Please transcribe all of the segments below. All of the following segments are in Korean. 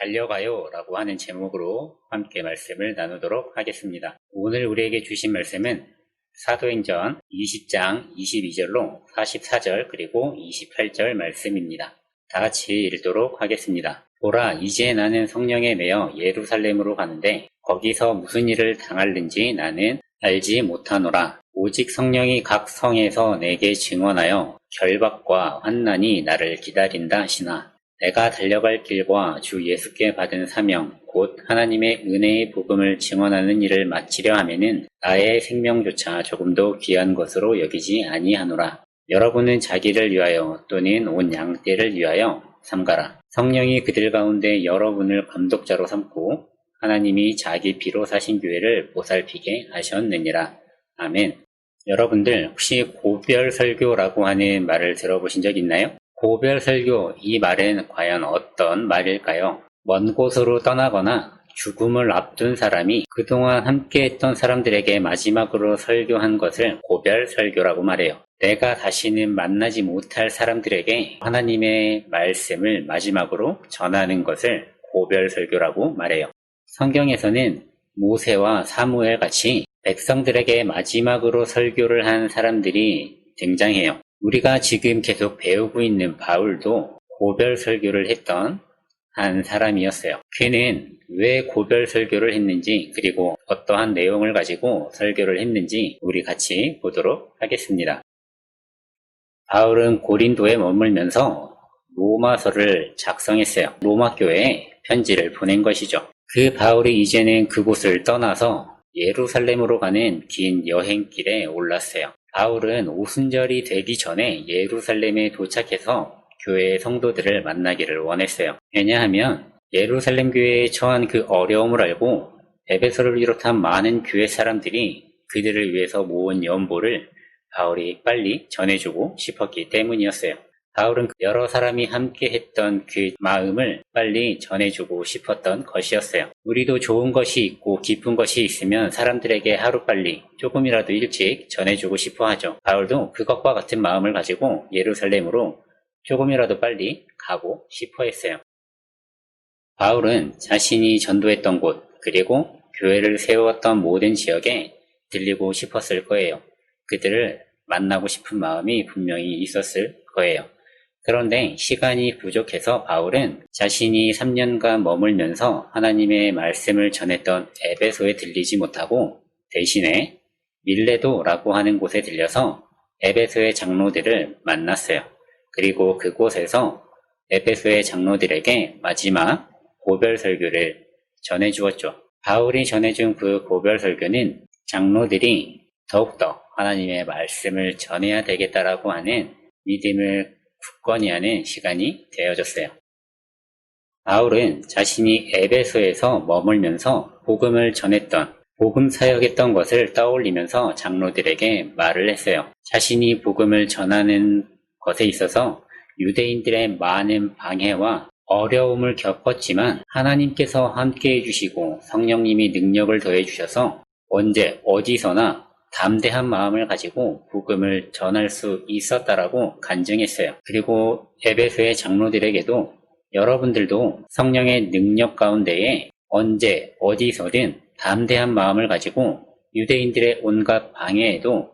달려가요 라고 하는 제목으로 함께 말씀을 나누도록 하겠습니다. 오늘 우리에게 주신 말씀은 사도행전 20장 22절로 44절 그리고 28절 말씀입니다. 다 같이 읽도록 하겠습니다. 보라, 이제 나는 성령에 매여 예루살렘으로 가는데 거기서 무슨 일을 당할는지 나는 알지 못하노라. 오직 성령이 각 성에서 내게 증언하여 결박과 환난이 나를 기다린다 하시나, 내가 달려갈 길과 주 예수께 받은 사명 곧 하나님의 은혜의 복음을 증언하는 일을 마치려 하면은 나의 생명조차 조금도 귀한 것으로 여기지 아니하노라. 여러분은 자기를 위하여 또는 온 양떼를 위하여 삼가라. 성령이 그들 가운데 여러분을 감독자로 삼고 하나님이 자기 피로 사신 교회를 보살피게 하셨느니라. 아멘. 여러분들 혹시 고별설교라고 하는 말을 들어보신 적 있나요? 고별설교, 이 말은 과연 어떤 말일까요? 먼 곳으로 떠나거나 죽음을 앞둔 사람이 그동안 함께했던 사람들에게 마지막으로 설교한 것을 고별설교라고 말해요. 내가 다시는 만나지 못할 사람들에게 하나님의 말씀을 마지막으로 전하는 것을 고별설교라고 말해요. 성경에서는 모세와 사무엘 같이 백성들에게 마지막으로 설교를 한 사람들이 등장해요. 우리가 지금 계속 배우고 있는 바울도 고별 설교를 했던 한 사람이었어요. 그는 왜 고별 설교를 했는지, 그리고 어떠한 내용을 가지고 설교를 했는지 우리 같이 보도록 하겠습니다. 바울은 고린도에 머물면서 로마서를 작성했어요. 로마 교회에 편지를 보낸 것이죠. 그 바울이 이제는 그곳을 떠나서 예루살렘으로 가는 긴 여행길에 올랐어요. 바울은 오순절이 되기 전에 예루살렘에 도착해서 교회의 성도들을 만나기를 원했어요. 왜냐하면 예루살렘 교회에 처한 그 어려움을 알고 에베소를 비롯한 많은 교회 사람들이 그들을 위해서 모은 연보를 바울이 빨리 전해주고 싶었기 때문이었어요. 바울은 여러 사람이 함께 했던 그 마음을 빨리 전해주고 싶었던 것이었어요. 우리도 좋은 것이 있고 기쁜 것이 있으면 사람들에게 하루빨리 조금이라도 일찍 전해주고 싶어 하죠. 바울도 그것과 같은 마음을 가지고 예루살렘으로 조금이라도 빨리 가고 싶어 했어요. 바울은 자신이 전도했던 곳, 그리고 교회를 세웠던 모든 지역에 들리고 싶었을 거예요. 그들을 만나고 싶은 마음이 분명히 있었을 거예요. 그런데 시간이 부족해서 바울은 자신이 3년간 머물면서 하나님의 말씀을 전했던 에베소에 들리지 못하고 대신에 밀레도라고 하는 곳에 들려서 에베소의 장로들을 만났어요. 그리고 그곳에서 에베소의 장로들에게 마지막 고별 설교를 전해주었죠. 바울이 전해준 그 고별 설교는 장로들이 더욱더 하나님의 말씀을 전해야 되겠다라고 하는 믿음을 굳건히 하는 시간이 되어졌어요. 바울은 자신이 에베소에서 머물면서 복음을 전했던, 복음 사역했던 것을 떠올리면서 장로들에게 말을 했어요. 자신이 복음을 전하는 것에 있어서 유대인들의 많은 방해와 어려움을 겪었지만 하나님께서 함께해 주시고 성령님이 능력을 더해 주셔서 언제 어디서나 담대한 마음을 가지고 복음을 전할 수 있었다라고 간증했어요. 그리고 에베소의 장로들에게도 여러분들도 성령의 능력 가운데에 언제 어디서든 담대한 마음을 가지고 유대인들의 온갖 방해에도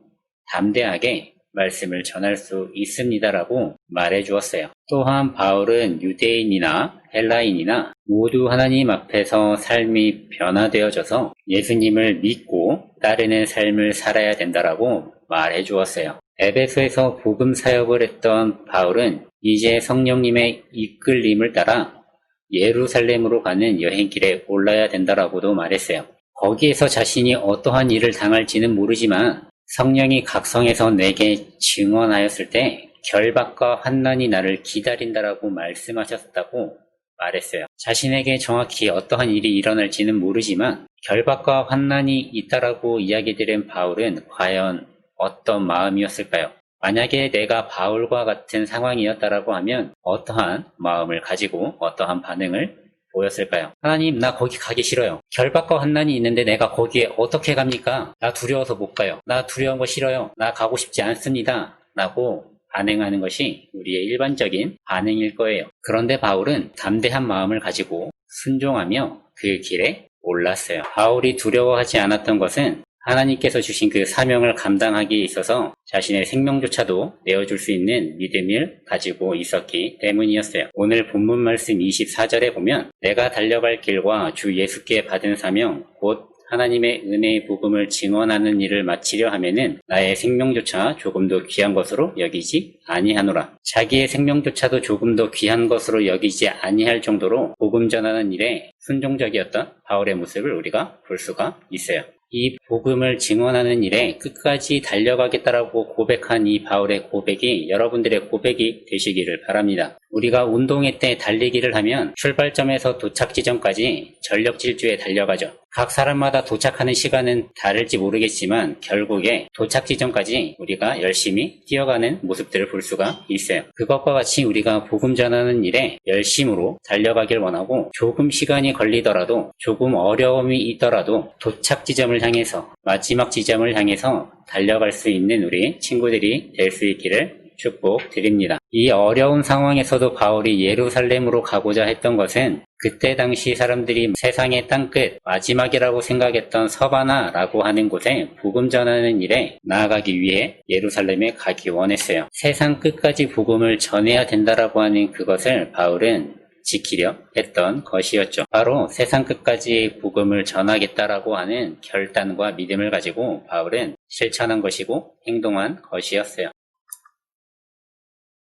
담대하게 말씀을 전할 수 있습니다라고 말해 주었어요. 또한 바울은 유대인이나 헬라인이나 모두 하나님 앞에서 삶이 변화되어져서 예수님을 믿고 따르는 삶을 살아야 된다라고 말해 주었어요. 에베소에서 복음 사역을 했던 바울은 이제 성령님의 이끌림을 따라 예루살렘으로 가는 여행길에 올라야 된다라고도 말했어요. 거기에서 자신이 어떠한 일을 당할지는 모르지만 성령이 각성해서 내게 증언하였을 때 결박과 환난이 나를 기다린다라고 말씀하셨다고 말했어요. 자신에게 정확히 어떠한 일이 일어날지는 모르지만 결박과 환난이 있다라고 이야기 드린 바울은 과연 어떤 마음이었을까요? 만약에 내가 바울과 같은 상황이었다라고 하면 어떠한 마음을 가지고 어떠한 반응을 보였을까요? 하나님, 나 거기 가기 싫어요. 결박과 환난이 있는데 내가 거기에 어떻게 갑니까? 나 두려워서 못 가요. 나 두려운 거 싫어요. 나 가고 싶지 않습니다. 라고 반응하는 것이 우리의 일반적인 반응일 거예요. 그런데 바울은 담대한 마음을 가지고 순종하며 그 길에 올랐어요. 바울이 두려워하지 않았던 것은 하나님께서 주신 그 사명을 감당하기에 있어서 자신의 생명조차도 내어줄 수 있는 믿음을 가지고 있었기 때문이었어요. 오늘 본문 말씀 24절에 보면 내가 달려갈 길과 주 예수께 받은 사명 곧 하나님의 은혜의 복음을 증언하는 일을 마치려 하면은 나의 생명조차 조금도 귀한 것으로 여기지 아니하노라. 자기의 생명조차도 조금도 귀한 것으로 여기지 아니할 정도로 복음 전하는 일에 순종적이었던 바울의 모습을 우리가 볼 수가 있어요. 이 복음을 증언하는 일에 끝까지 달려가겠다라고 고백한 이 바울의 고백이 여러분들의 고백이 되시기를 바랍니다. 우리가 운동회 때 달리기를 하면 출발점에서 도착 지점까지 전력 질주에 달려가죠. 각 사람마다 도착하는 시간은 다를지 모르겠지만 결국에 도착 지점까지 우리가 열심히 뛰어가는 모습들을 볼 수가 있어요. 그것과 같이 우리가 복음 전하는 일에 열심으로 달려가길 원하고 조금 시간이 걸리더라도 조금 어려움이 있더라도 도착 지점을 향해서 마지막 지점을 향해서 달려갈 수 있는 우리 친구들이 될 수 있기를 축복드립니다. 이 어려운 상황에서도 바울이 예루살렘으로 가고자 했던 것은 그때 당시 사람들이 세상의 땅끝 마지막이라고 생각했던 서바나라고 하는 곳에 복음 전하는 일에 나아가기 위해 예루살렘에 가기 원했어요. 세상 끝까지 복음을 전해야 된다라고 하는 그것을 바울은 지키려 했던 것이었죠. 바로 세상 끝까지 복음을 전하겠다라고 하는 결단과 믿음을 가지고 바울은 실천한 것이고 행동한 것이었어요.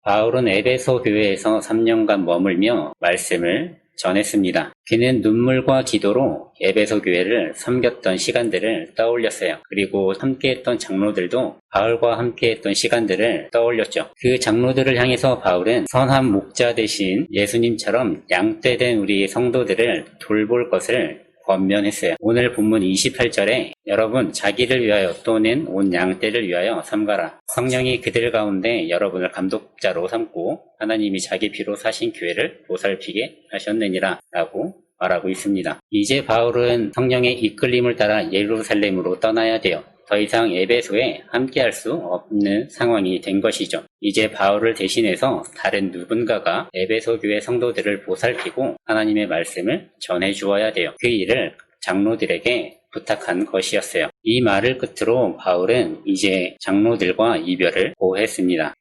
바울은 에베소 교회에서 3년간 머물며 말씀을 전했습니다. 그는 눈물과 기도로 에베소 교회를 섬겼던 시간들을 떠올렸어요. 그리고 함께했던 장로들도 바울과 함께했던 시간들을 떠올렸죠. 그 장로들을 향해서 바울은 선한 목자 대신 예수님처럼 양떼된 우리 성도들을 돌볼 것을 권면했어요. 오늘 본문 28절에 여러분 자기를 위하여 또는 온 양떼를 위하여 삼가라. 성령이 그들 가운데 여러분을 감독자로 삼고 하나님이 자기 피로 사신 교회를 보살피게 하셨느니라 라고 말하고 있습니다. 이제 바울은 성령의 이끌림을 따라 예루살렘으로 떠나야 돼요. 더 이상 에베소에 함께할 수 없는 상황이 된 것이죠. 이제 바울을 대신해서 다른 누군가가 에베소 교회 성도들을 보살피고 하나님의 말씀을 전해 주어야 돼요. 그 일을 장로들에게 부탁한 것이었어요. 이 말을 끝으로 바울은 이제 장로들과 이별을 고했습니다.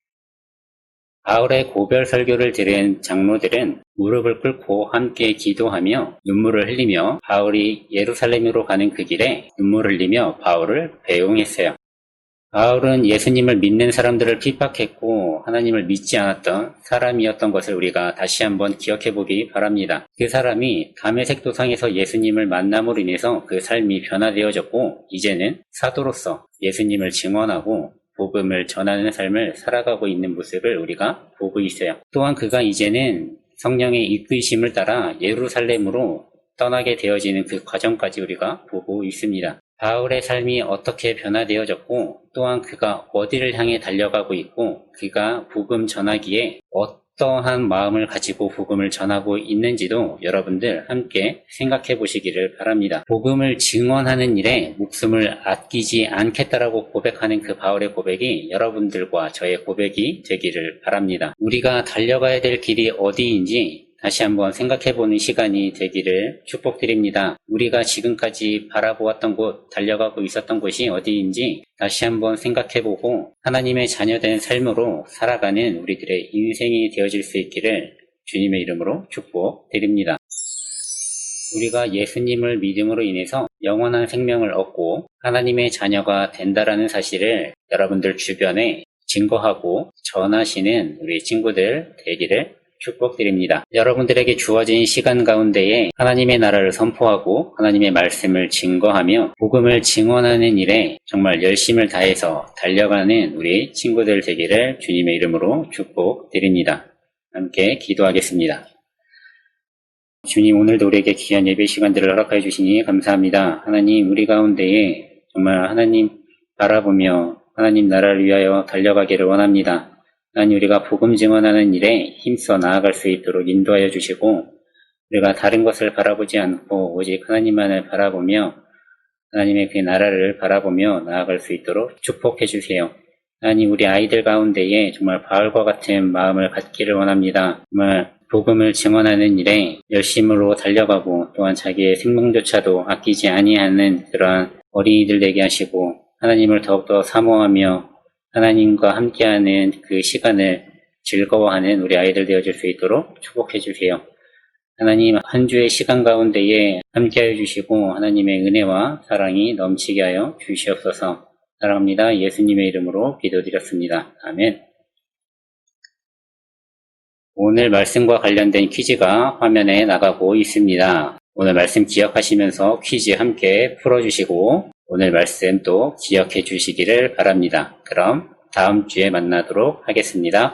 바울의 고별 설교를 들은 장로들은 무릎을 꿇고 함께 기도하며 눈물을 흘리며 바울이 예루살렘으로 가는 그 길에 눈물을 흘리며 바울을 배웅했어요. 바울은 예수님을 믿는 사람들을 핍박했고 하나님을 믿지 않았던 사람이었던 것을 우리가 다시 한번 기억해 보기 바랍니다. 그 사람이 다메섹 도상에서 예수님을 만남으로 인해서 그 삶이 변화되어졌고 이제는 사도로서 예수님을 증언하고 복음을 전하는 삶을 살아가고 있는 모습을 우리가 보고 있어요. 또한 그가 이제는 성령의 이끄심을 따라 예루살렘으로 떠나게 되어지는 그 과정까지 우리가 보고 있습니다. 바울의 삶이 어떻게 변화되어졌고 또한 그가 어디를 향해 달려가고 있고 그가 복음 전하기에 어떠한 마음을 가지고 복음을 전하고 있는지도 여러분들 함께 생각해 보시기를 바랍니다. 복음을 증언하는 일에 목숨을 아끼지 않겠다라고 고백하는 그 바울의 고백이 여러분들과 저의 고백이 되기를 바랍니다. 우리가 달려가야 될 길이 어디인지 다시 한번 생각해보는 시간이 되기를 축복드립니다. 우리가 지금까지 바라보았던 곳, 달려가고 있었던 곳이 어디인지 다시 한번 생각해보고 하나님의 자녀된 삶으로 살아가는 우리들의 인생이 되어질 수 있기를 주님의 이름으로 축복드립니다. 우리가 예수님을 믿음으로 인해서 영원한 생명을 얻고 하나님의 자녀가 된다라는 사실을 여러분들 주변에 증거하고 전하시는 우리 친구들 되기를 축복드립니다. 여러분들에게 주어진 시간 가운데에 하나님의 나라를 선포하고 하나님의 말씀을 증거하며 복음을 증언하는 일에 정말 열심을 다해서 달려가는 우리 친구들 되기를 주님의 이름으로 축복드립니다. 함께 기도하겠습니다. 주님, 오늘도 우리에게 귀한 예배 시간들을 허락하여 주시니 감사합니다. 하나님, 우리 가운데에 정말 하나님 바라보며 하나님 나라를 위하여 달려가기를 원합니다. 하나님, 우리가 복음 증언하는 일에 힘써 나아갈 수 있도록 인도하여 주시고 우리가 다른 것을 바라보지 않고 오직 하나님만을 바라보며 하나님의 그 나라를 바라보며 나아갈 수 있도록 축복해 주세요. 하나님 우리 아이들 가운데에 정말 바울과 같은 마음을 갖기를 원합니다. 정말 복음을 증언하는 일에 열심으로 달려가고 또한 자기의 생명조차도 아끼지 아니하는 그러한 어린이들 되게 하시고 하나님을 더욱더 사모하며 하나님과 함께하는 그 시간을 즐거워하는 우리 아이들 되어줄 수 있도록 축복해 주세요. 하나님 한 주의 시간 가운데에 함께하여 주시고 하나님의 은혜와 사랑이 넘치게 하여 주시옵소서. 사랑합니다. 예수님의 이름으로 기도드렸습니다. 아멘. 오늘 말씀과 관련된 퀴즈가 화면에 나가고 있습니다. 오늘 말씀 기억하시면서 퀴즈 함께 풀어주시고 오늘 말씀 또 기억해 주시기를 바랍니다. 그럼 다음 주에 만나도록 하겠습니다.